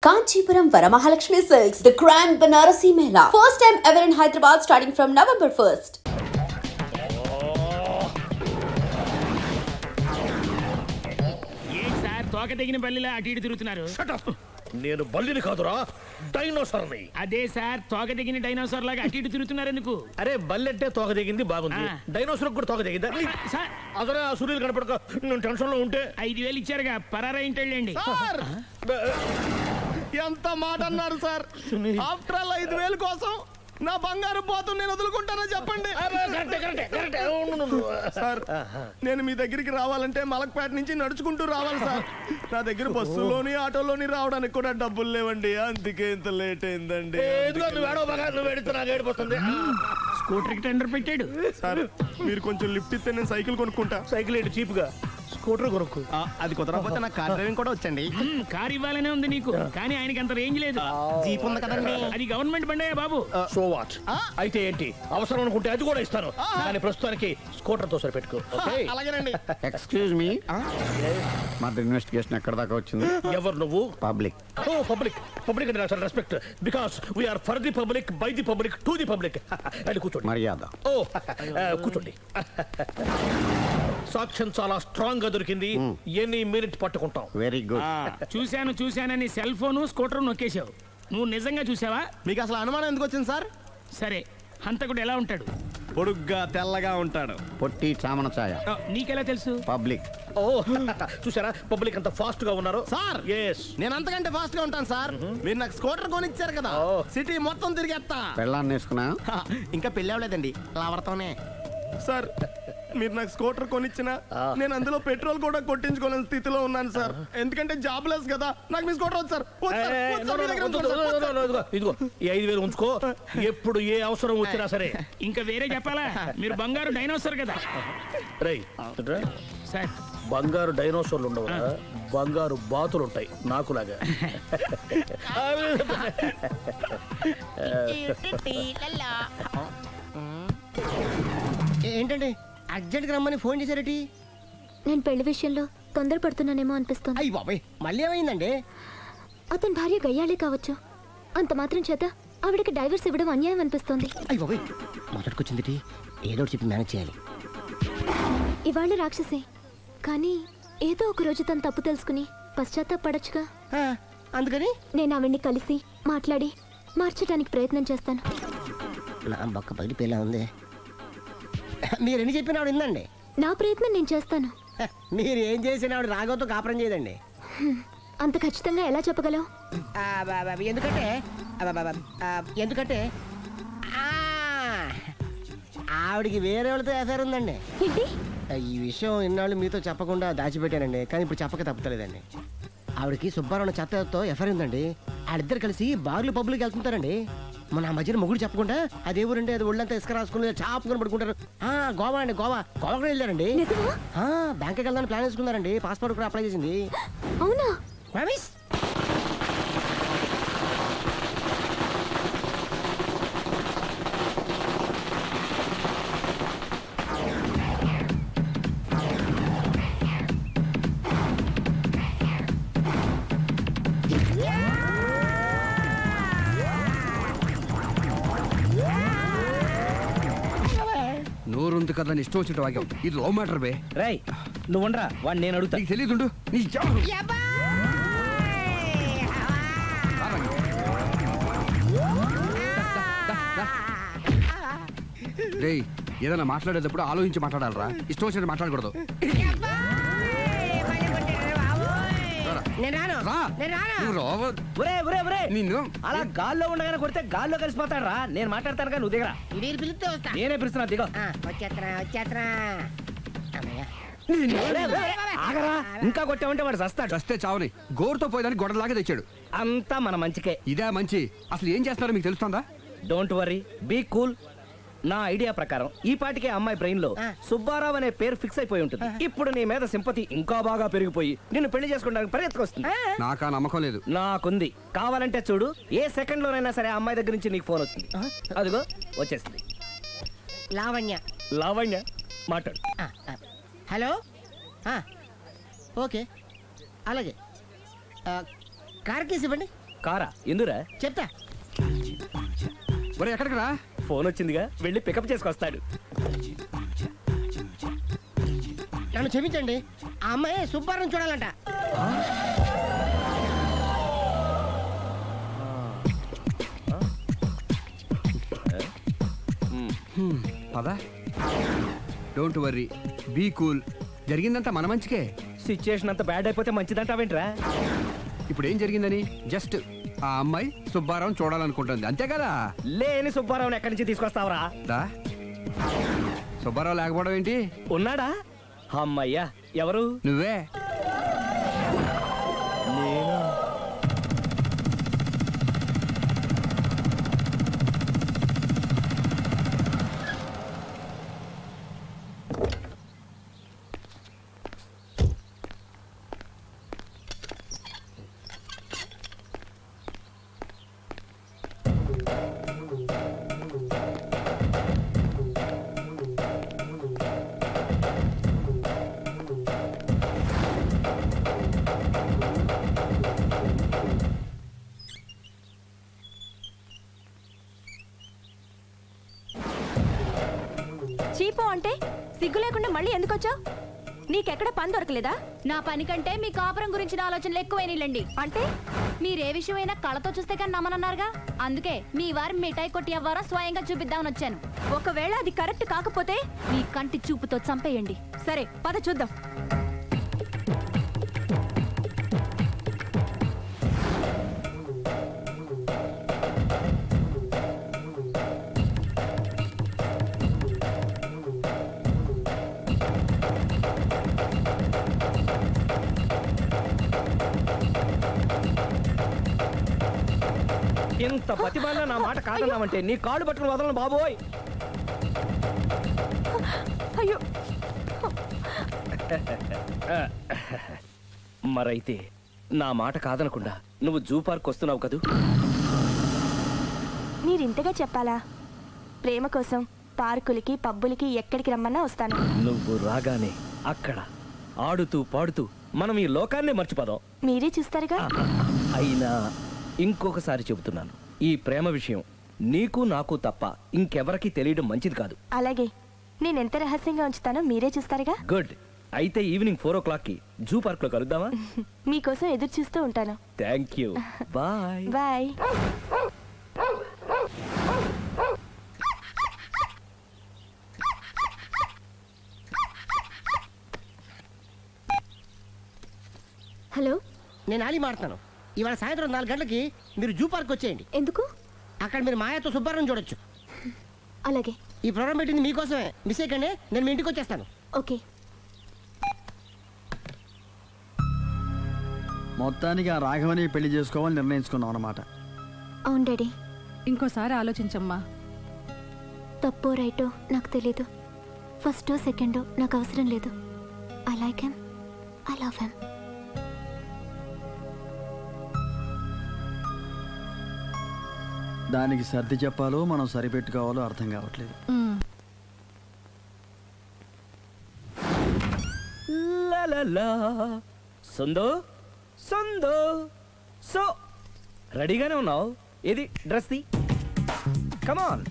Kanchipuram Varamahalakshmi Silks, the Grand Banarasi Mela. First time ever in Hyderabad starting from November 1st. నేను బల్లిని కాదురా డైనోసార్ని. అదే sir తోక దిగిన dinosaur లాగా అటు ఇటు తిరుగుతున్నారు ఎందుకు? అరే బల్లెట్టే తోక దిగింది బాగుంది, డైనోసార్ కూడా తోక దిగిందా? అదరే ఆ సూర్యులు కనపడక నేను టెన్షన్ లో ఉంటే 5,000 ఇచ్చారుగా పరారా ఇంటండి. ఎంత మాట అన్నారు సార్? ఆఫ్టర్ ఆల్ 5,000 కోసం నా బంగారు పోతు నేను వదులుకుంటానో చెప్పండి సార్. నేను మీ దగ్గరికి రావాలంటే మలక్పేట నుంచి నడుచుకుంటూ రావాలి సార్. నా దగ్గర బస్సులోని ఆటోలోని రావడానికి కూడా డబ్బులు లేవండి, అందుకే ఇంత లేట్ అయిందండి. స్కూటర్ కి టెండర్ పెట్టాడు సార్. మీరు కొంచెం లిఫ్ట్ ఇస్తే నేను సైకిల్ కొనుక్కుంటా. సైకిల్ ఏంటి చీప్ గా, స్కూటర్ కొనుక్కు. అది కుదరకపోతే నాకు కార్ డ్రైవింగ్ కూడా వచ్చండి. కార్ ఇవ్వాలనే ఉంది నీకు, కానీ ఆయనకి అంత రేంజ్ లేదు. జీప్ ఉంది కదండి, అది గవర్నమెంట్ బండే బాబు. So what? అయితే ఏంటి, అవసరం అనుకుంటే అది కూడా ఇస్తాను, కానీ ప్రస్తుతానికి స్కూటర్ తో సరిపెట్టుకో. అలాగేనండి. ఎక్స్క్యూజ్ మీ, మా ఇన్వెస్టిగేషన్ ఎక్కడ దాకా వచ్చింది? ఎవరు నువ్వు? పబ్లిక్. ఓ పబ్లిక్. పబ్లిక్ అంటే చాలా respect, because we are for the public, by the public, to the public. అది కూర్చోండి. మర్యాద. ఓ కూర్చోండి. సాక్ష్యం చాలా స్ట్రాంగ్ గా దొరికింది, ఎన్ని మినిట్ పట్టుకుంటాం. Very good. చూశానని సెల్ ఫోను స్కూటర్ నొక్కేశావు. నువ్వు నిజంగా చూసావా? మీకు అసలు అనుమానం ఎందుకు వచ్చింది సార్? సరే, హంతకుడు ఎలా ఉంటాడు? పొడుగ్గా తెల్లగా ఉంటాడు. పొట్టి చామన ఛాయ. నీకెలా తెలుసు? పబ్లిక్. ఓ చూసారా పబ్లిక్ అంత ఫాస్ట్ గా ఉన్నారు సార్. ఎస్, నేను అంతకంటే ఫాస్ట్ గా ఉంటాను సార్. మీరు నాకు స్కూటర్ కొనిచ్చారు కదా, సిటీ మొత్తం తిరిగేస్తా. పెళ్ళాన్ని వేసుకున్నా? ఇంకా పెళ్ళి అవ్వలేదండి, లావర్తోనే. సార్ మీరు నాకు స్కూటర్ కొనిచ్చినా నేను అందులో పెట్రోల్ కూడా కొట్టించుకోలేని స్థితిలో ఉన్నాను సార్. ఎందుకంటే జాబ్ లెస్ కదా. నాకు మీ స్కూటర్ వద్దు సార్. ఇదిగో ఈ 5,000 ఉంచుకో, ఎప్పుడు ఏ అవసరం వచ్చినా సరే. ఇంకా వేరే చెప్పాలా? మీరు బంగారు డైనోసార్ కదా. రై సార్, బంగారు డైనోసార్లు ఉండవు, బంగారు బాతులు ఉంటాయి నాకులాగా. ఏంటండి అర్జెంట్గా రమ్మని ఫోన్ చేశారటి? నేను పెళ్లి విషయంలో తొందరపడుతున్నానేమో అనిపిస్తుంది. అయ్యి బాబాయ్, మళ్ళీ ఏమైందండి? అతని భార్య గయ్యాలే కావచ్చు, అంత మాత్రం చేత ఆవిడకి డైవర్స్ ఇవ్వడం అన్యాయం అనిపిస్తోంది. అయ్యి బాబాయ్, మొదటికొచ్చింది ఏదో చెప్పి మేనేజ్ చేయాలి. ఇవాళ రాక్షసే, కానీ ఏదో ఒక రోజు తను తప్పు తెలుసుకుని పశ్చాత్తాపడొచ్చుగా. అందుకని నేను ఆవిడ్ని కలిసి మాట్లాడి మార్చడానికి ప్రయత్నం చేస్తాను. నా బొక్క పగిలిపోయేలా ఉంది. మీరు ఎన్ని చెప్పిన ఆవిడ ఉందండి. నా ప్రయత్నం నేను చేస్తాను. మీరు ఏం చేసిన ఆవిడ రాగోతో కాపురం చేయదండి. అంత ఖచ్చితంగా ఎలా చెప్పగలవు? ఎందుకంటే ఆవిడికి వేరే వాళ్ళతో ఎఫైర్ ఉందండి. ఏంటి? ఈ విషయం ఇన్నాళ్ళు మీతో చెప్పకుండా దాచిపెట్టానండి, కానీ ఇప్పుడు చెప్పక తప్పుతలేదండి. ఆవిడకి సుబ్బారావు చెత్తతో ఎఫైర్ ఉందండి. వాళ్ళిద్దరు కలిసి బార్లు పబ్లిక్ వెళ్తుంటారండి. మన ఆ మధ్యన మొగుడు చెప్పకుండా అదే ఊరండి, అది ఒళ్ళంతా ఇసుక రాసుకుని చాపుకొని పడుకుంటారు. గోవా అండి, గోవా కూడా వెళ్ళారండి. బ్యాంక్కి వెళ్దాని ప్లాన్ వేసుకున్నారండి. పాస్పోర్ట్ కూడా అప్లై చేసింది. అవునా? నోరుంది కదా ఇష్టం వచ్చినట్టు వాగ్యం. ఇది లో మ్యాటర్ బే. రై నువ్వు ఉండరా, వాడిని నేను అడుగుతా. నీకు తెలియదు నీ రేయ్, ఏదైనా మాట్లాడేటప్పుడు ఆలోచించి మాట్లాడాలరా, ఇష్టం వచ్చినట్టు మాట్లాడకూడదు. నిన్ను అలా గాల్లో ఉండగానే కొడితే గాల్లో కలిసిపోతాడు రా. నేను మాట్లాడతాను కానీ నువ్వు దిగరా. నేనే పిలుస్తున్నా, దిగో. ఆగరా, ఇంకా కొట్టామంటే వాడు చస్తాడు. చస్తే చావని, గోరుతో పోయేదాన్ని గొడవలాగా తెచ్చాడు. అంతా మన మంచికే. ఇదే మంచి. అసలు ఏం చేస్తున్నారో మీకు తెలుస్తుందా? Don't worry, be cool. నా ఐడియా ప్రకారం ఈ పాటికే అమ్మాయి బ్రెయిన్ లో సుబ్బారావు అనే పేరు ఫిక్స్ అయిపోయి ఉంటుంది. ఇప్పుడు నీ మీద సింపతి ఇంకా బాగా పెరిగిపోయి నిన్ను పెళ్లి చేసుకోవడానికి పరిగెత్తుకొస్తుంది. నాకా నమ్మకం లేదు. నాకుంది. కావాలంటే చూడు, ఏ సెకండ్ లోనైనా సరే అమ్మాయి దగ్గర నుంచి నీకు ఫోన్ వస్తుంది. అదిగో వచ్చేస్తుంది. లావణ్య. లావణ్య మాట్లాడు. హలో. ఓకే, అలాగే. కార్ కేసు ఇవ్వండి. కారా ఎందురా చెప్తా. ఒరే ఎక్కడికి రా? ఫోన్ వచ్చిందిగా, వెళ్ళి పికప్ చేసుకొస్తాడు. నన్ను క్షమించండి, ఆ అమ్మాయి సుబ్బారావుని చూడాలంట. పదా, డోంట్ వర్రీ, బీ కూల్. జరిగిందంతా మన మంచికే. సిచ్యుయేషన్ అంత బ్యాడ్ అయిపోతే మంచిదంటావేంట్రా? ఇప్పుడు ఏం జరిగిందని జస్ట్ ఆ అమ్మాయి సుబ్బారావు చూడాలనుకుంటుంది, అంతే కదా? లేని సుబ్బారావుని ఎక్కడి నుంచి తీసుకొస్తావరా? దా, సుబ్బారావు లేకపోవడం ఏంటి? ఉన్నాడా? అమ్మయ్యా, ఎవరు? నువ్వే. నేనా? చీపో అంటే సిగ్గు లేకుండా మళ్ళీ ఎందుకు వచ్చావు? నీకెక్కడ పని దొరకలేదా? నా పని కంటే మీ కాపురం గురించిన ఆలోచనలు ఎక్కువైనాయిలండి. అంటే మీరే విషయమైనా కళ్ళతో చూస్తే కానీ నమ్మనన్నారుగా, అందుకే మీ వారి మిఠాయి కొట్టి అవ్వారో స్వయంగా చూపిద్దామని వచ్చాను. ఒకవేళ అది కరెక్ట్ కాకపోతే మీ కంటి చూపుతో చంపేయండి. సరే పద చూద్దాం. ఇంత బతిమాలినా నా మాట కాదన్నామంటే నీ కాళ్ళు పట్టుకుని వదలను బాబోయ్. అయ్యో, మరైతే నా మాట కాదనకుండా నువ్వు జూ పార్క్ వస్తున్నావు కదూ? మీరింతగా చెప్పాలా? ప్రేమ కోసం పార్కులకి పబ్బులకి ఎక్కడికి రమ్మన్నా వస్తాను. నువ్వు రాగానే అక్కడ ఆడుతూ పాడుతూ మనం ఈ లోకాన్నే మర్చిపోదాం. మీరే చూస్తారుగా. అయినా ఇంకొకసారి చెబుతున్నాను, ఈ ప్రేమ విషయం నీకు నాకు తప్ప ఇంకెవరికి తెలియడం మంచిది కాదు. అలాగే, నేనెంత రహస్యంగా ఉంచుతానో మీరే చూస్తారుగా. గుడ్. అయితే ఈవినింగ్ 4 o'clockకి జూ పార్క్ లో కలుద్దామా? మీకోసం ఎదురు చూస్తూ ఉంటాను. Thank you. Bye bye. హలో, నేను ఆలి మాట్లాడతాను. ఇవాళ సాయంత్రం 4 గంటలకి మీరు జూ పార్క్ వచ్చేయండి. ఎందుకు? అక్కడ మీరు మాయాతో సుబ్బారావుని చూడొచ్చు. అలాగే. ఈ ప్రోగ్రామ్ పెట్టింది మీకోసమే, మిస్ అయ్యకండి. నేను మీ ఇంటికి వచ్చేస్తాను. ఓకే. మొత్తానికి ఆ రాఘవని పెళ్లి చేసుకోవాలని నిర్ణయించుకున్నాం అన్నమాట. అవును డాడీ. ఇంకోసారి ఆలోచించమ్మా. తప్పో రైటో నాకు తెలీదు. ఫస్టో సెకండో నాకు అవసరం లేదు. I like him, I love him. దానికి సర్ది చెప్పాలో మనం సరిపెట్టుకోవాలో అర్థం కావట్లేదు. సందో సందో సో రెడీగానే ఉన్నావు? ఏది డ్రెస్ ది? Come on.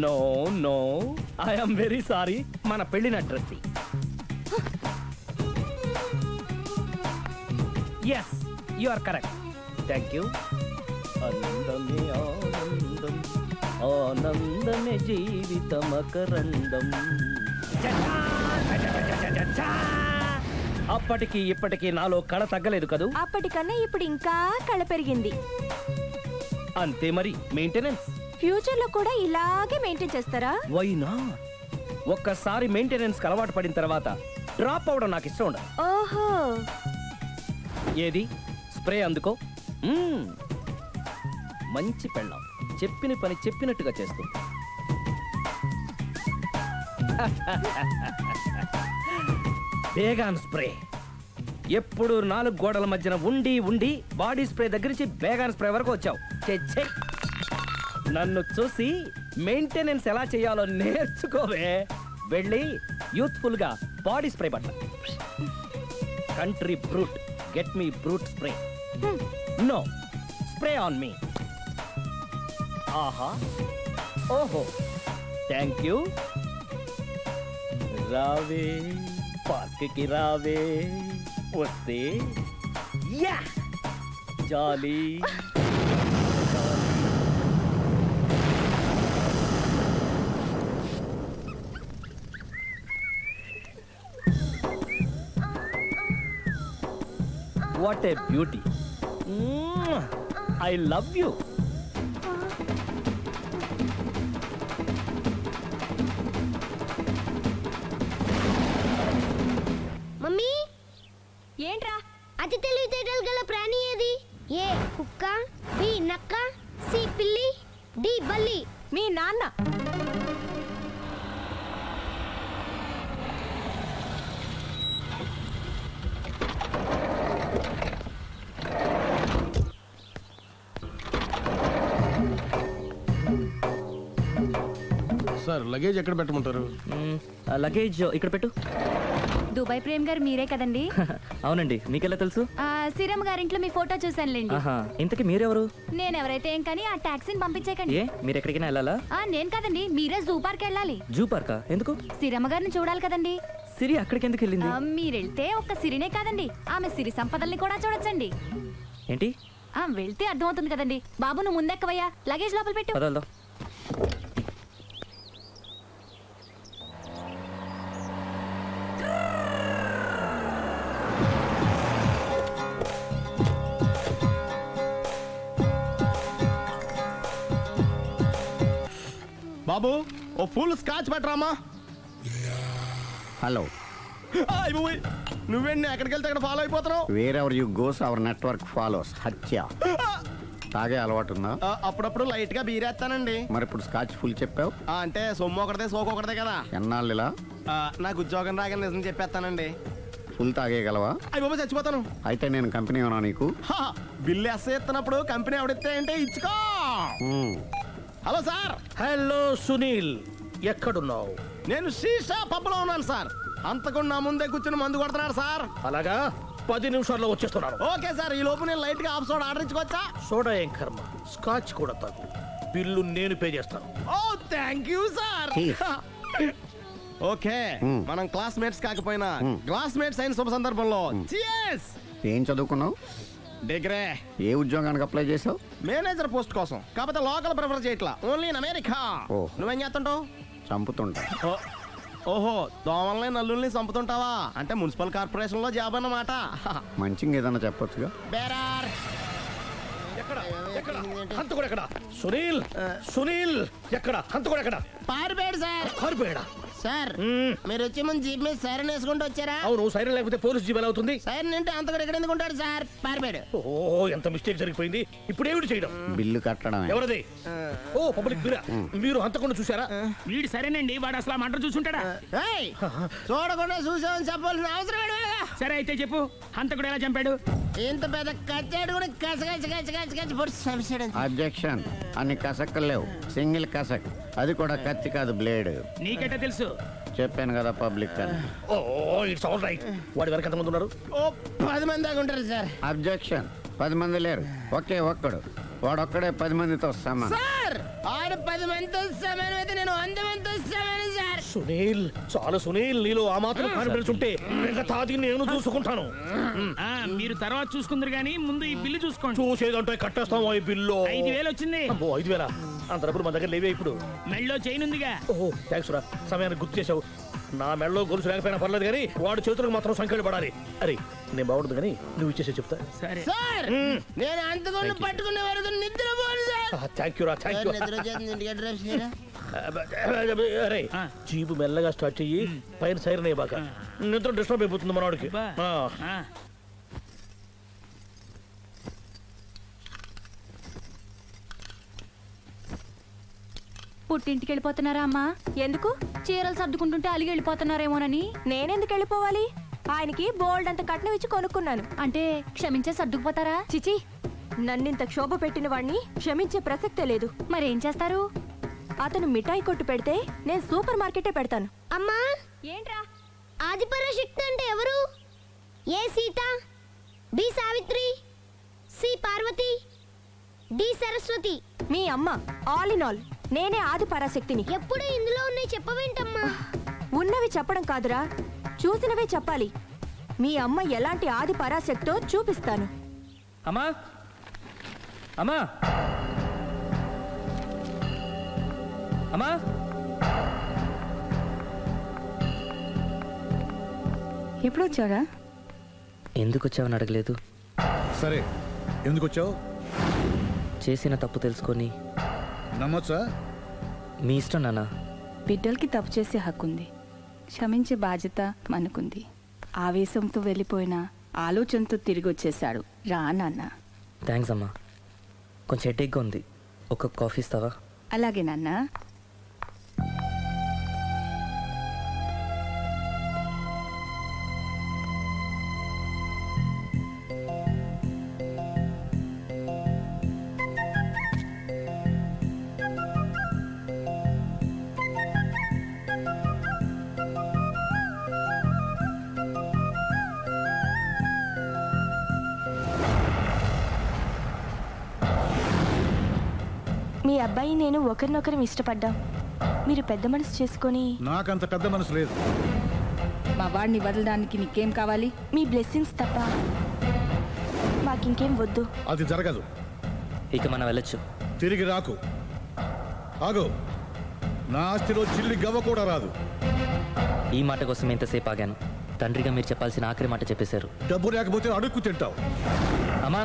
No no, I'm very sorry, మన పెళ్ళిన డ్రెస్ ది. Yes, you are correct. Thank you. అందమే ఆనందం, ఆనందమే జీవితమకరందం. అప్పటికి ఇప్పటికి నాలో కళ తగ్గలేదు కదూ? అప్పటికన్నా ఇప్పుడు ఇంకా కళ పెరిగింది. అంతే మరి, మెయింటెనెన్స్. ఫ్యూచర్ లో కూడా ఇలాగే మెయింటైన్ చేస్తారా? Why not? ఒక్కసారి మెయింటెనెన్స్ అలవాటు పడిన తర్వాత డ్రాప్ అవడం నాకు ఇష్టం ఉండదు. ఓహో. ఏది స్ప్రే అందుకో. మంచి పెళ్ళాం, చెప్పిన పని చెప్పినట్టుగా చేస్తుంది. Baygon spray. ఎప్పుడు 4 గోడల మధ్యన ఉండి ఉండి బాడీ స్ప్రే దగ్గర నుంచి బేగాన్ స్ప్రే వరకు వచ్చావు. నన్ను చూసి మెయింటెనెన్స్ ఎలా చేయాలో నేర్చుకోవే. వెళ్ళి యూత్ఫుల్ గా బాడీ స్ప్రే పట్ల. Country Brut, get me Brut spray. No, spray on me. ఆహా, ఓహో, థ్యాంక్ యూ. రావే పార్క్కి రావే, వస్తే యా jolly. What a beauty. I love you. Mummy, ఏంట్రా? అతి తెలివితేటలు గల ప్రాణి ఏది? ఏ కుక్క, బి నక్క, సి పిల్లి, డి బల్లి. మీ నాన్న. సార్ లగేజ్ ఎక్కడ పెట్టమంటారు? లగేజ్ ఇక్కడ పెట్టు. దుబాయ్ ప్రేమ్ గారు మీరే కదండి? అవునండి, మీకెలా తెలుసు? శ్రీరామ్ గారింట్లో మీ ఫోటో చూసానులేండి. ఇంతకీ మీరెవరు? నేను ఎవరైతే ఏం కానీ ఆ టాక్సీని పంపించేకండి. ఏ, మీరు ఎక్కడికైనా వెళ్ళాలా? నేను కదండి, మీరే జూ పార్క్ వెళ్ళాలి. జూ పార్కా? ఎందుకు? శ్రీరమ్మ గారిని చూడాలి కదండి. సిరి అక్కడికి ఎందుకు వెళ్ళింది? మీరెళ్తే ఒక్క సిరినే కాదండి, ఆమె సిరి సంపదల్ని కూడా చూడొచ్చండి. ఏంటి? వెళ్తే అర్థమవుతుంది కదండి. బాబు నువ్వు ముందెక్కవయ్యా, లగేజ్ లోపల పెట్టు. పదల్దా. బాబు ఓ ఫుల్ స్కాచ్ పెట్టరామా. హలో, నువ్వేంటి ఎక్కడికి వెళ్తే అక్కడ ఫాలో అయిపోతున్నావు? Wherever you goes our network follows. హత్య. తాగే అలవాటు ఉందా? అప్పుడప్పుడు లైట్ గా బీరేస్తానండి. మరి ఇప్పుడు స్కాచ్ ఫుల్ చెప్పావు అంటే సొమ్ము ఒకటిదే సోకు ఒకటిదే కదా. ఎన్నాళ్ళు ఇలా? నాకు ఉద్యోగం రాగానే నిజం చెప్పేస్తానండి. ఫుల్ తాగేయగలవా? అయ్యి బాబు చచ్చిపోతాను. అయితే నేను కంపెనీ ఉన్నా నీకు? బిల్లు ఎస్ ఎత్తినప్పుడు కంపెనీ ఎవడిస్తే అంటే ఇచ్చుకో. Hello sir. హలో సునీల్, ఎక్కడున్నావు? నేను శీషా పబ్లో ఉన్నాను సార్. అంతకుండా నా ముందే కూర్చుని మందు కొడుతున్నాడు సార్. అలాగా, 10 నిమిషాల్లో వచ్చేస్తున్నాను. ఓకే సార్, ఈ లోపు నేను లైట్ గా హాఫ్ సోడా ఆర్డర్ ఇచ్చుకోవచ్చా? సోడా ఏం కర్మ, స్కాచ్ కూడా తాగు. బిల్లు నేను పే చేస్తాను. ఓ థ్యాంక్ యూ సార్. ఓకే, మనం క్లాస్మేట్స్ కాకపోయినా క్లాస్మేట్స్ అయిన శుభ సందర్భంలో చియర్స్. ఏం చదువుకున్నావు? డిగ్రీ. ఏ ఉద్యోగానికి అప్లై చేసావు? మేనేజర్ పోస్ట్ కోసం. కాకపోతే లోకల్ ప్రిఫర్ చేయట్లా, ఓన్లీ ఇన్ అమెరికా. నువ్వేం చేస్తుంటావు? చంపుతుంటా. ఓహో, దోమల్ని నల్లుల్ని చంపుతుంటావా? అంటే మున్సిపల్ కార్పొరేషన్ లో జాబ్ అన్నమాట. మంచిగా ఏదన్నా చెప్పొచ్చుగా. బేరార్. హంతకుడు ఎక్కడ? సునీల్, సునీల్ ఎక్కడ? హంతకుడు ఎక్కడ? పారిపోయాడు సార్. పారిపోయాడా? సార్ మీరు వచ్చే ముందు జీప్ మీద సైరన్ వేసుకుంటూ వచ్చారా? అవును, సైరన్ లేకపోతే పోలీస్ జీప్ ఎలా అవుతుంది? సైరన్ అంటే అంతకుడు ఎక్కడ ఎందుకు ఉంటాడు సార్? పారిపోయాడు. ఓ, ఎంత మిస్టేక్ జరిగిపోయింది. ఇప్పుడు ఏమిటి చేయడం? బిల్లు కట్టడం. ఎవరది? ఓ, పబ్లిక్ బిల్లా. మీరు హంతకుండా చూసారా? వీడు సరేనండి, వాడు అసలు మంట చూసుంటాడా? చూడకుండా చూసామని చెప్పాల్సిన అవసరం ఏంటి? సరే అయితే చెప్పు, హంతకుడు ఎలా చంపాడు? ఇంత పెద్ద కచ్చాడు కూడా అబ్జెక్షన్. అన్ని కసక్కలు లేవు, సింగిల్ కసక్. అది కూడా కత్తి కాదు, బ్లేడ్. నీకెట్టా తెలుసు? చెప్పాను కదా పబ్లిక్ అని. ఓ, ఇట్స్ ఆల్ రైట్. వాడి వరకు ఎంతమంది ఉన్నారు? ఓ 10 మంది దాకా ఉంటారు సార్. అబ్జెక్షన్. 10 మంది లేరు, ఒకే ఒక్కడు. వాడొక్కడే 10 మందితో సమానం. సార్ ఆడు 10 మందితో సమానం అయితే నేను 100 మందితో సమానం సార్. సునీల్, చాలు సునీల్, నీలో ఆ మాత్రం కాన్ఫిడెన్స్ ఉంటే మిగతాది నేను చూసుకుంటాను. మీరు తర్వాత చూసుకుందరు గానీ ముందు ఈ బిల్లు చూసుకోండి. చూసేదంటే కట్టేస్తాం. ఈ బిల్లు 5,000 వచ్చింది. 5,000? అంత డబ్బులు మన దగ్గర లేవే ఇప్పుడు. మెళ్ళో చైన్ ఉందిగా. ఓహో, థ్యాంక్స్ రా, సమయానికి గుర్తు చేసావు. నా మెడలో గొలుసు లేకపోయినా పర్లేదు కానీ వాడు చేతులకు మాత్రం సంఖ్యలు పడాలి. అరే, నేను బాగుంటుంది కానీ నువ్వు ఇచ్చేసే చెప్తా. సరే సార్, నేను అంతకుండా పట్టుకునే వరకు నిద్రపోను సార్. థ్యాంక్ యూ రా, థ్యాంక్ యూ. నిద్ర వచ్చేస్తుంది, ఇంటికి అడ్రస్ చేయరా? అరే, జీపు మెల్లగా స్టార్ట్ చెయ్యి, పైన సైరన్ అయ్యి బాగా. నిద్ర డిస్టర్బ్ అయిపోతుంది మనవాడికి. పుట్టింటికి వెళ్ళిపోతున్నారా అమ్మా? ఎందుకు? చీరలు సర్దుకుంటుంటే అలిగి వెళ్ళిపోతున్నారేమోనని. నేనెందుకు వెళ్ళిపోవాలి? ఆయనకి బోల్డ్ అంత కట్నం ఇచ్చి కొనుక్కున్నాను. అంటే క్షమించే సర్దుకుపోతారా? చిచి, నన్నింత క్షోభ పెట్టిన వాణ్ణి క్షమించే ప్రసక్తే లేదు. మరేం చేస్తారు? అతను మిఠాయి కొట్టు పెడితే నేను సూపర్ మార్కెటే పెడతాను. అమ్మా, ఏంట్రా? ఆదిపరాశక్తి అంటే ఎవరు? A Sita, B Savitri, C Parvati, D Saraswati. మీ అమ్మ ఆల్ ఇన్ ఆల్. నేనే ఆది పరాశక్తిని. ఎప్పుడు ఇందులో ఉన్నాయి చెప్పవేంటమ్మా? ఉన్నవి చెప్పడం కాదురా, చూసినవే చెప్పాలి. మీ అమ్మ ఎలాంటి ఆది పరాశక్తో చూపిస్తాను. అమ్మా అమ్మా అమ్మా, ఎప్పుడు వచ్చారా? ఎందుకు వచ్చావని అడగలేదు. సరే, ఎందుకు వచ్చావు? చేసిన తప్పు తెలుసుకొని నమ్మొచ్చా? మీ ఇష్టం నాన్న. బిడ్డలకి తప్పు చేసే హక్కుంది, క్షమించే బాధ్యత మనకుంది. ఆవేశంతో వెళ్ళిపోయిన ఆలోచనతో తిరిగి వచ్చేసాడు. రా నాన్న. థ్యాంక్స్ అమ్మా. కొంచెం హెడేక్గా ఉంది, ఒక కాఫీ ఇస్తావా? అలాగే నాన్న. మీ అబ్బాయి నేను ఒకరినొకరం ఇష్టపడ్డాం. మీరు పెద్ద మనసు చేసుకొని. నాకంత పెద్ద మనసు లేదు. మా వాడిని వదలడానికి నీకేం కావాలి? మీ బ్లెస్సింగ్స్ తప్ప మాకింకేం వద్దు. అది జరగదు. ఇక మనం వెళ్ళొచ్చు. తిరిగి రాకు. ఆగు. నా ఆస్తిలో చిల్లి గవ్వ కూడా రాదు. ఈ మాట కోసం ఎంతసేపు ఆగాను. తండ్రిగా మీరు చెప్పాల్సిన ఆఖరి మాట చెప్పేశారు. డబ్బు లేకపోతే అడుక్కు తింటావు. అమ్మా,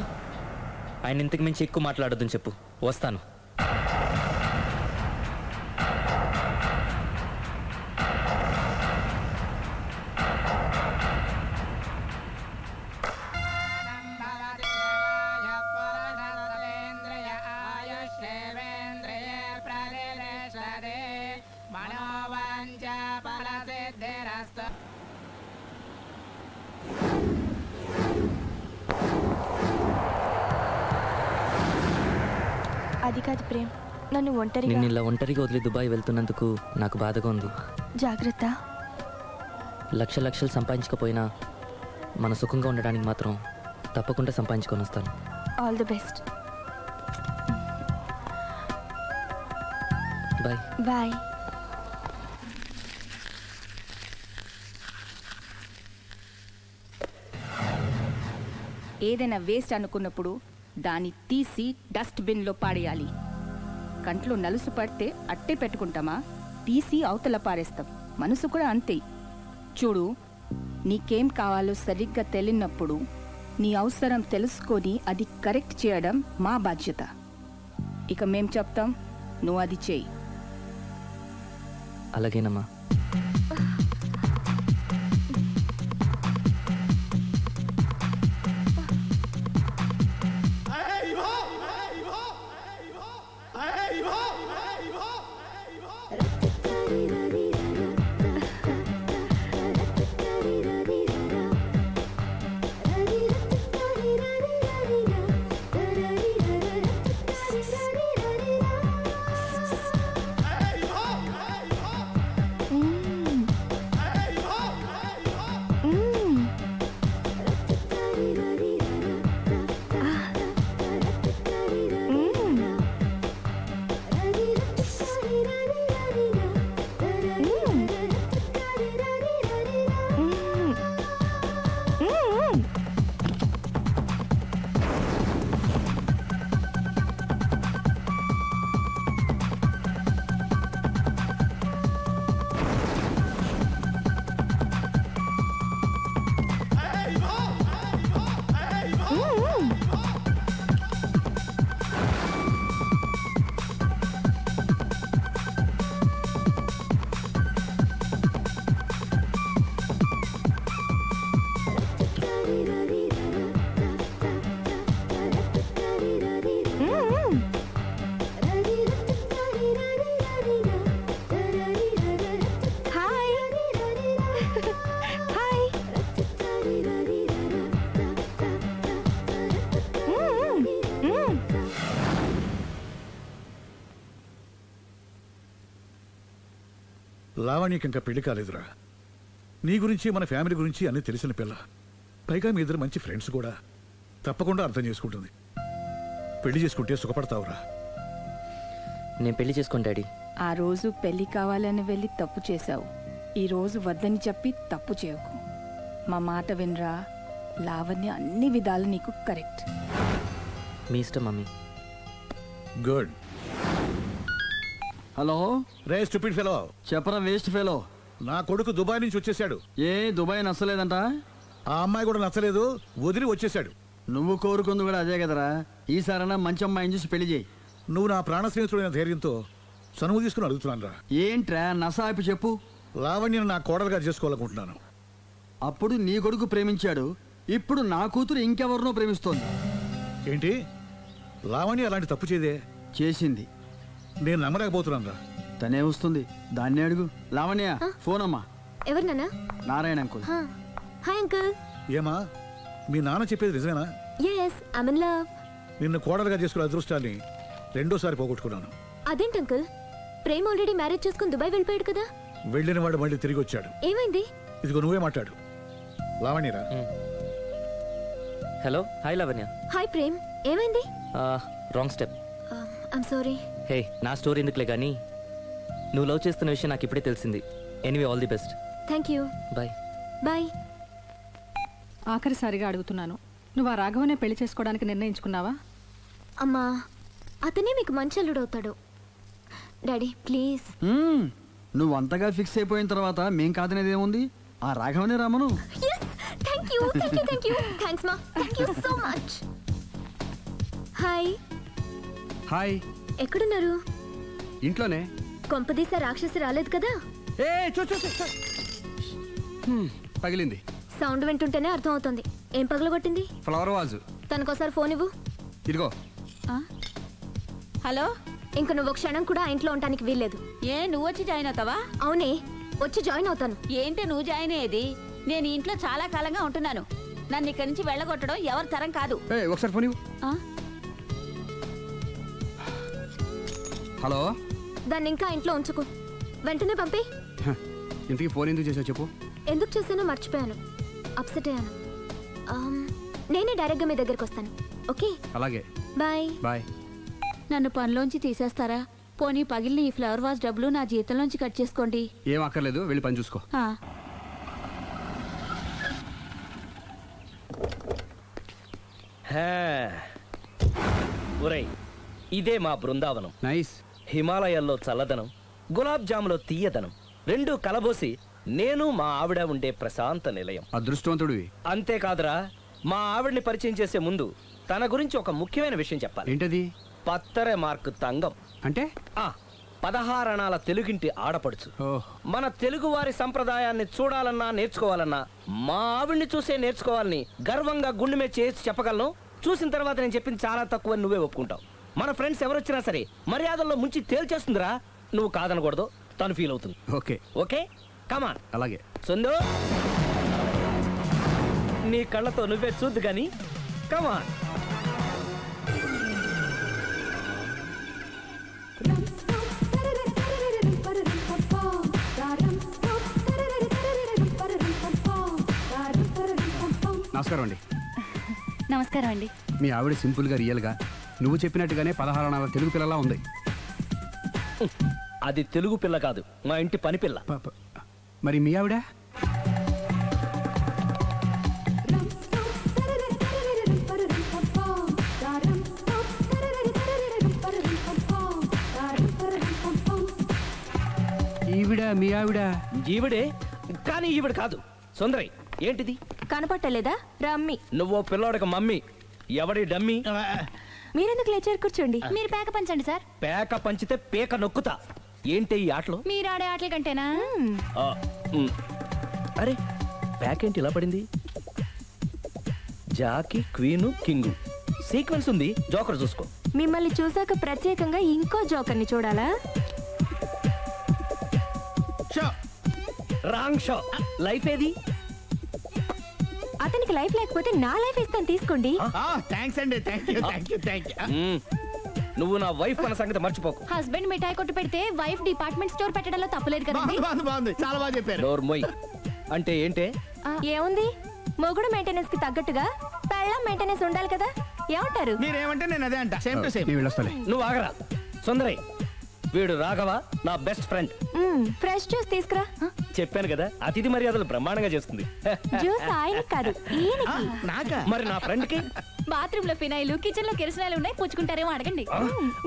ఆయన ఇంతకు మించి ఎక్కువ మాట్లాడొద్దని చెప్పు. వస్తాను. అది కాదు ప్రేమ్, నన్ను ఒంటరిగా. నిన్ను ఇలా ఒంటరిగా వదిలి దుబాయ్ వెళ్తున్నందుకు నాకు బాధగా ఉంది. జాగ్రత్త. లక్షలు సంపాదించకపోయినా మన సుఖంగా ఉండడానికి మాత్రం తప్పకుండా సంపాదించుకొని వస్తాను. All the best. Bye. Bye. ఏదైనా వేస్ట్ అనుకున్నప్పుడు దాన్ని తీసి డస్ట్బిన్లో పాడేయాలి. కంట్లో నలుసు పడితే అట్టే పెట్టుకుంటామా? తీసి అవతల పారేస్తాం. మనసు కూడా అంతే. చూడు, నీకేం కావాలో సరిగ్గా తెలియనప్పుడు నీ అవసరం తెలుసుకొని అది కరెక్ట్ చేయడం మా బాధ్యత. ఇక మేం చెప్తాం, నువ్వు అది చేయి. అలాగేనమ్మా. లావణ్యకి ఇంకా పెళ్లి కాలేదురా. నీ గురించి మన ఫ్యామిలీ గురించి అన్నీ తెలిసిన పిల్ల. పైగా మీ ఇద్దరు మంచి ఫ్రెండ్స్ కూడా. తప్పకుండా అర్థం చేసుకుంటుంది. పెళ్లి చేసుకుంటే సుఖపడతావురా. నేను పెళ్లి చేసుకోను డాడీ. ఆ రోజు పెళ్లి కావాలని వెళ్ళి తప్పు చేశావు. ఈ రోజు వద్దని చెప్పి తప్పు చేయకు. మా మాట వినరా. లావణ్య అన్ని విధాలు నీకు కరెక్ట్. మీ ఇష్టం మమ్మీ. గుడ్. హలో రే స్టూపిడ్ ఫెలో. చెప్పరా వేస్ట్ ఫెలో. నా కొడుకు దుబాయ్ నుంచి వచ్చేసాడు. ఏ దుబాయ్ నచ్చలేదంట? ఆ అమ్మాయి కూడా నచ్చలేదు, వదిలి వచ్చేసాడు. నువ్వు కోరుకుంది కూడా అదే కదరా. ఈసారైనా మంచి అమ్మాయిని చూసి పెళ్లి చేయి. నువ్వు నా ప్రాణ స్నేహితుడైన ధైర్యంతో చనువు తీసుకుని అడుగుతున్నాను రా. ఏంట్రా నసాపి చెప్పు. లావణ్యను నా కోడలుగా చేసుకోవాలనుకుంటున్నాను. అప్పుడు నీ కొడుకు ప్రేమించాడు, ఇప్పుడు నా కూతురు ఇంకెవరినో ప్రేమిస్తోంది. ఏంటి? లావణ్య అలాంటి తప్పు చేదే? చేసింది. నేను నమ్మలేకపోతున్నాను రా. తనే వస్తుంది, దాన్ని అడుగు. లావణ్య ఫోన్ అమ్మా. ఎవరు నాన్న? నారాయణ అంకుల్. Hi uncle. ఏమా మీ నాన్న చెప్పేది నిజమేనా? yes I'm in love. నిన్ను కోడలుగా చేసుకునే అదృష్టాన్ని రెండోసారి పోగొట్టుకున్నాను. అదేంటి అంకుల్, ప్రేమ్ ఆల్రెడీ మ్యారేజ్ చేసుకుని దుబాయ్ వెళ్ళిపోయాడు కదా. వెళ్ళిన వాడు మళ్ళీ తిరిగి వచ్చాడు. ఏమైంది? ఇదిగో నువ్వే మాట్లాడు. లావణ్యరా. Hello. Hi Lavanya. Hi Prem, ఏమైంది? Wrong step. I'm sorry. Hey నా స్టోరీ ఎందుకులే కానీ నువ్వు లవ్ చేస్తున్న విషయం నాకు ఇప్పుడే తెలిసింది. Anyway all the best. Thank you. Bye. Bye. ఆఖరిసారిగా అడుగుతున్నాను, నువ్వు ఆ రాఘవనే పెళ్లి చేసుకోవడానికి నిర్ణయించుకున్నావా? అమ్మా, అతనే మీకు మంచి అల్లుడవుతాడు. Daddy please. నువ్వు అంతగా ఫిక్స్ అయిపోయిన తర్వాత మేం కాదనేది ఏముంది? ఆ రాఘవనే రామను. Thank you thank you thank you. Thanks మా. Thank you so much. Hi. Hi. ఎక్కడున్నారు? ఇంట్లోనే. కొంపదీసా రాక్షసి రాలేదు కదా? ఏ చూ చూ పగిలింది. సౌండ్ వింటుంటేనే అర్థం అవుతుంది. ఏం పగలగొట్టింది? Flower vase. తనకోసారి ఫోన్ ఇవ్వు. ఇదిగో. హలో. ఇంక నువ్వు క్షణం కూడా ఆ ఇంట్లో ఉండడానికి వీల్లేదు. ఏ నువ్వు వచ్చి జాయిన్ అవుతావా? అవునే, వచ్చి జాయిన్ అవుతాను. ఏంటి నువ్వు జాయిన్ అయ్యేది? నేను ఈ ఇంట్లో చాలా కాలంగా ఉంటున్నాను. నన్ను ఇక్కడి నుంచి వెళ్ళగొట్టడం ఎవరి తరం కాదు. ఒకసారి ఫోన్ ఇవ్వు. హలో. దాన్ని ఇంకా ఇంట్లో ఉంచుకో, వెంటనే పంపి. ఇంతకీ ఫోన్ ఎందుకు చేసావు చెప్పు. ఎందుకు చేశానో మర్చిపోయాను, అప్సెట్ అయ్యాను. నేనే డైరెక్ట్గా మీ దగ్గరికి వస్తాను. ఓకే అలాగే. బాయ్. బాయ్. నన్ను పనిలోంచి తీసేస్తారా? పోనీ పగిలిన ఈ ఫ్లవర్ వాజ్ డబ్బులు నా జీతంలోంచి కట్ చేసుకోండి. ఏం అక్కర్లేదు, వెళ్ళి పని చూసుకో. ఒరేయ్, ఇదే మా బృందావనం. నైస్. హిమాలయాల్లో చల్లదనం, గులాబ్ జాములో తీయదనం రెండూ కలబోసి నేను మా ఆవిడ ఉండే ప్రశాంత నిలయం. అదృష్టవంతుడివి. అంతేకాదురా, మా ఆవిడ్ని పరిచయం చేసే ముందు తన గురించి ఒక ముఖ్యమైన విషయం చెప్పాలి. ఏంటది? పత్తరె మార్కు తంగం. అంటే 16 అణాల తెలుగింటి ఆడపడుచు. మన తెలుగు వారి సంప్రదాయాన్ని చూడాలన్నా నేర్చుకోవాలన్నా మా ఆవిడ్ని చూసే నేర్చుకోవాలని గర్వంగా గుండె మీద చేసి చెప్పగలను. చూసిన తర్వాత నేను చెప్పింది చాలా తక్కువ నువ్వే ఒప్పుకుంటావు. మన ఫ్రెండ్స్ ఎవరొచ్చినా సరే మర్యాదల్లో ముంచి తేల్చేస్తుందిరా. నువ్వు కాదనకూడదు, తను ఫీల్ అవుతుంది. Okay okay come on. అలాగే. సుందు, నీ కళ్ళతో నువ్వే చూద్దు గాని కమాన్. నమస్కారం అండి. నమస్కారం అండి. మీ ఆవిడ సింపుల్ గా రియల్ గా నువ్వు చెప్పినట్టుగానే 16 అణాల తెలుగు పిల్లలా ఉంది. అది తెలుగు పిల్ల కాదు, మా ఇంటి పని పిల్ల. మరి మీ ఆవిడ? ఈవిడ మీ ఆవిడ? ఈవిడే, కానీ ఈవిడ కాదు. సుందరై, ఏంటిది కనపట్టలేదా? రమ్మి. నువ్వు పిల్లోడికి మమ్మీ. ఎవడి డమ్మీ? మీరెందుకు లేచారు? కూర్చోండి. మీరు పేక పంచండి సార్. పేక పంచితే పేక నొక్కుతా. ఏంటి ఈ ఆటలు? మీరు ఆడే ఆటల కంటేనా? అరే, పేకేంటి ఇలా పడింది? జాకి, క్వీను, కింగు సీక్వెన్స్ ఉంది. జోకర్ చూసుకో. మిమ్మల్ని చూసాక ప్రత్యేకంగా ఇంకో జోకర్ని చూడాలా? Wrong show. లైఫ్ ఏది? అతనికి లైఫ్ లేకపోతే నా లైఫ్ ఇస్తాను, తీసుకోండి. థ్యాంక్స్ అండి. Thank you. నువ్వు నా వైఫ్ అన్న సంగతి మర్చిపోకు. హస్బెండ్ మిఠాయి కొట్టు పెడితే వైఫ్ డిపార్ట్మెంట్ స్టోర్ పెట్టడంలో తప్పలేదు కదండి. బాగుంది, చాలా బాగా చెప్పారు. డోర్ మొయ్. అంటే ఏంటే? ఏముంది, మొగుడు మెయింటెనెన్స్ కి తగ్గట్టుగా పెళ్ళాం మెయింటెనెన్స్ ఉండాలి కదా. ఏమంటారు? మీరేమంటే నేను అదే అంట. Same to same. నువ్వు ఆగరా సుందరి. వీడు రాఘవ, నా బెస్ట్ ఫ్రెండ్. ఫ్రెష్ జ్యూస్ తీసుకురా. చెప్పాను కదా, అతిథి మర్యాదలు బ్రహ్మాండంగా చేస్తుంది. జ్యూస్ ఆయన కాదు, నాకా? మరి నా ఫ్రెండ్ కి బాత్రూమ్ లో ఫినాయిల్, కిచెన్ లో కిరసనాయిలు ఉన్నాయి, పుచ్చుకుంటారేమో అడగండి.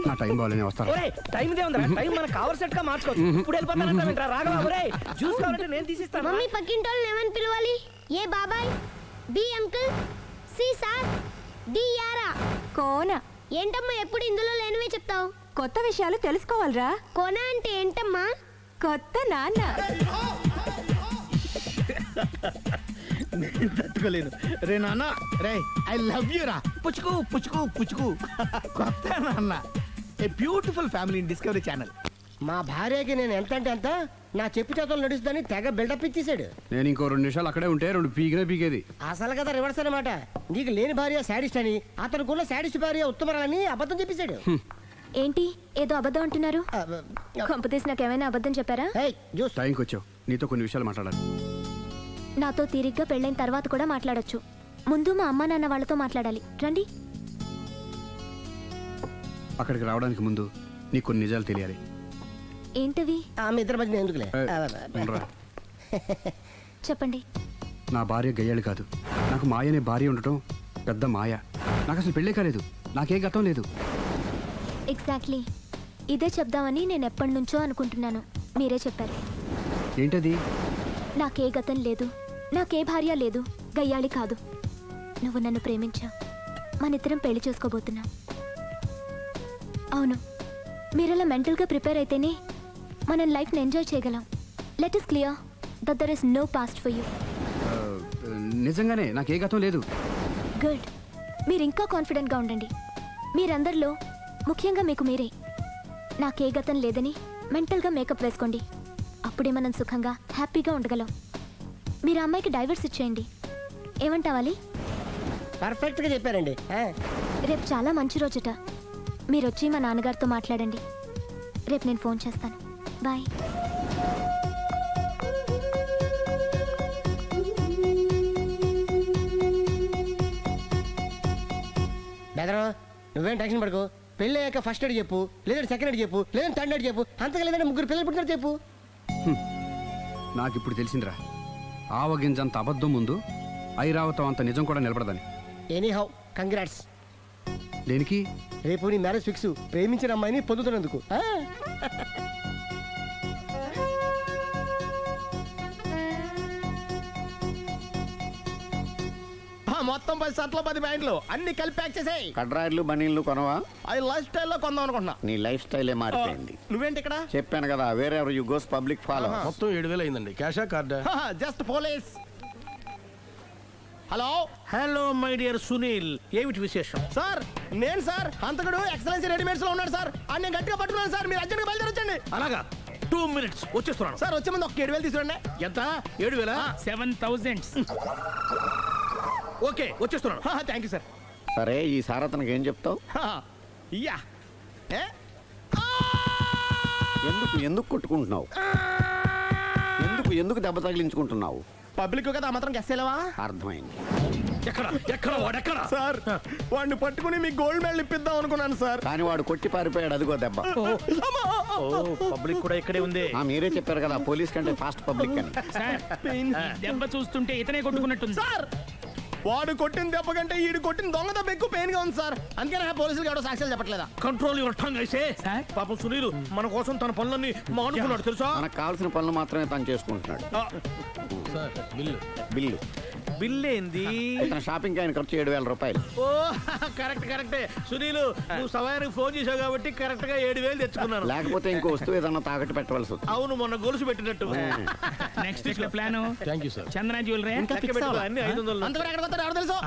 నా టైం బాగాలేనే వస్తాను. ఒరే టైం ఇదే ఉందిరా, టైం మనకు కవర్ సెట్ గా మార్చుకోవచ్చు. ఇప్పుడు వెళ్ళిపోతానంటా రాఘవ. ఒరే జ్యూస్ కావాలంటే నేను తీసిస్తాను. మమ్మీ పక్కింటోళ్ళని ఏమని పిలవాలి? ఏ బాబాయ్, B uncle, C sir, D యారా. కోన. ఏంటమ్మా ఎప్పుడు ఇందులో లేనివే చెప్తావు? కొత్త విషయాలు తెలుసుకోవాలరా. కోన అంటే ఏంటమ్మా? కొత్త నాన్న. నేను తట్టుకోలేను. రే నాన్న, రే ఐ లవ్ యూ రా. పుచ్చుకు పుచ్చుకు పుచ్చుకు. కొత్త నాన్న. A beautiful family in discovery channel. మా భార్యకి నేను ఎంత అంటే అంత నా చెప్పు చేతులు నడుస్తుందని తెగ బిల్డప్ ఇచ్చేసాడు. నేను ఇంకో 2 నిమిషాలు అక్కడే ఉంటే 2 పీకినే పీకేది. అసలు కదా రివర్స్ అనమాట. నీకు లేని భార్య శాడిస్ట్ అని, అతను కూడా శాడిస్ట్ భార్య ఉత్తమరాలని అబద్ధం చెప్పేశాడు. ఏంటి ఏదో అబద్ధం అంటున్నారు? కొంపతీసి నాకేమైనా అబద్ధం చెప్పారా? టైంకి వచ్చావు, నీతో కొన్ని విషయాలు మాట్లాడాలి. నాతో తీరిగ్గా పెళ్ళైన తర్వాత కూడా మాట్లాడొచ్చు. ముందు మా అమ్మ నాన్న వాళ్ళతో మాట్లాడాలి. రండి. అక్కడికి రావడానికి ముందు నీకు కొన్ని నిజాలు తెలియాలి. ఏంటవి? ఆమె ఇద్దరి మధ్య ఎందుకులే. చెప్పండి. నా భార్య గయ్యాళి కాదు. నాకు మాయ అనే భార్య ఉండటం పెద్ద మాయ. నాకు అసలు పెళ్ళే కాలేదు, నాకే గతం లేదు. ఎగ్జాక్ట్లీ ఇదే చెప్దామని నేను ఎప్పటి నుంచో అనుకుంటున్నాను. మీరే చెప్పారు. ఏంటది? నాకే గతం లేదు, నాకే భార్య లేదు, గయ్యాళి కాదు. నువ్వు నన్ను ప్రేమించావు, మనిద్దరం పెళ్లి చేసుకోబోతున్నావు. అవును, మీరలా మెంటల్గా ప్రిపేర్ అయితేనే మనం లైఫ్ని ఎంజాయ్ చేయగలం. Let us clear that there is no past for you. నిజంగానే నాకే గతం లేదు. గుడ్. మీరు ఇంకా కాన్ఫిడెంట్గా ఉండండి. మీరందరిలో ముఖ్యంగా మీకు మీరే. నాకే గతం లేదని మెంటల్గా మేకప్ వేసుకోండి. అప్పుడే మనం సుఖంగా హ్యాపీగా ఉండగలం. మీరు అమ్మాయికి డైవర్స్ ఇచ్చేయండి. ఏమంటావాలి? పర్ఫెక్ట్గా చెప్పారండి. రేపు చాలా మంచి రోజుట. మీరు వచ్చి మా నాన్నగారితో మాట్లాడండి. రేపు నేను ఫోన్ చేస్తాను. బాయ్. బెదరు, నువ్వేం టెన్షన్ పడుకో. పెళ్ళి అయ్యాక ఫస్ట్ ఎయిడ్ చెప్పు, లేదంటే సెకండ్ ఎయిడ్ చెప్పు, లేదంటే థర్డ్ ఎయిడ్ చెప్పు. అంతగా లేదంటే 3 పిల్లలు పుట్టినారు చెప్పు. నాకు ఇప్పుడు తెలిసిందిరా, ఆవగింజంత అబద్ధం ముందు ఐరావతం అంత నిజం కూడా నిలబడదని. Any how congrats. దేనికి? రేపు నీ మ్యారేజ్ ఫిక్స్. ప్రేమించిన అమ్మాయిని పొందుతున్నందుకు. మొత్తం 10 షర్ట్లు 10 ప్యాంట్లు అన్ని కలిపి ప్యాక్ చేసేయ్. కడ్రాయిలు బనీళ్లు కొనవా? అది లైఫ్ స్టైల్లో కొందాం అనుకుంటున్నా. నీ లైఫ్ స్టైలే మారిపోయింది. నువ్వేంటి ఇక్కడ? చెప్పాను కదా, వేరే ఎవరు యు గోస్ పబ్లిక్ ఫాలో. మొత్తం 7,000 అయిందండి. క్యాషా కార్డా? Just police. Hello hello my dear Sunil, ఏమిటి విశేషం? సార్ నేను సార్ అంతకుడు ఎక్సలెన్సీ రెడీమేడ్స్ లో ఉన్నాడు సార్. అని నేను గట్టిగా పట్టుకున్నాను సార్. మీరు అర్జెంట్గా బయలుదేరొచ్చండి. అలాగా? 2 minutes వచ్చేస్తున్నాను సార్. వచ్చే ముందు ఒక 7,000 తీసుకురండి. ఎంత? 7,000? 7,000. ఓకే వచ్చేస్తున్నాను. Thank you sir. సరే, ఈ సారతనకి ఏం చెప్తావు? ఇయ్యా ఎందుకు కొట్టుకుంటున్నావు? ఎందుకు దెబ్బ తగిలించుకుంటున్నావు? పబ్లిక్ కదా మాత్రం గెస్సేలేవా? అర్థమైంది. ఎక్కడ సార్ వాడిని పట్టుకుని మీ గోల్డ్ మెడల్ ఇప్పిద్దాం అనుకున్నాను సార్. కానీ వాడు కొట్టి పారిపోయాడు. అదిగో దెబ్బ. పబ్లిక్ కూడా ఇక్కడే ఉంది. మీరే చెప్పారు కదా పోలీస్ కంటే ఫాస్ట్ పబ్లిక్ అని. దెబ్బ చూస్తుంటే ఇతనే కొట్టుకున్నట్టుంది సార్. వాడు కొట్టిన దెబ్బ కంటే ఈడు కొట్టిన దొంగ దెబ్బ ఎక్కువ పెయిన్ గా ఉంది సార్. అందుకనే పోలీసులు ఎవడో సాక్ష్యాలు చెప్పట్లేదా? కంట్రోల్ యువర్ టంగ్ అయితే. పాపం సునీల్ మన కోసం తన పనులన్నీ మానుకున్నాడు తెలుసా? మనకు కావాల్సిన పనులు మాత్రమే తను చేసుకుంటున్నాడు. బిల్లు బిల్ ఏంది? షాపింగ్ ఆయన ఖర్చు 7,000 రూపాయలు. ఓ కరెక్టే సునీల్, నువ్వు సమయానికి ఫోన్ చేసావు కాబట్టి కరెక్ట్ గా 7,000 తెచ్చుకున్నాను. లేకపోతే ఇంకో వస్తువు ఏదన్నా తాకట్టు పెట్టవలసి వస్తుంది. అవును, మొన్న గొలుసు పెట్టినట్టు. Next plan thank you sir. Chandana jewellery అన్ని 500. అంతవరకు ఎక్కడ తెలుసు?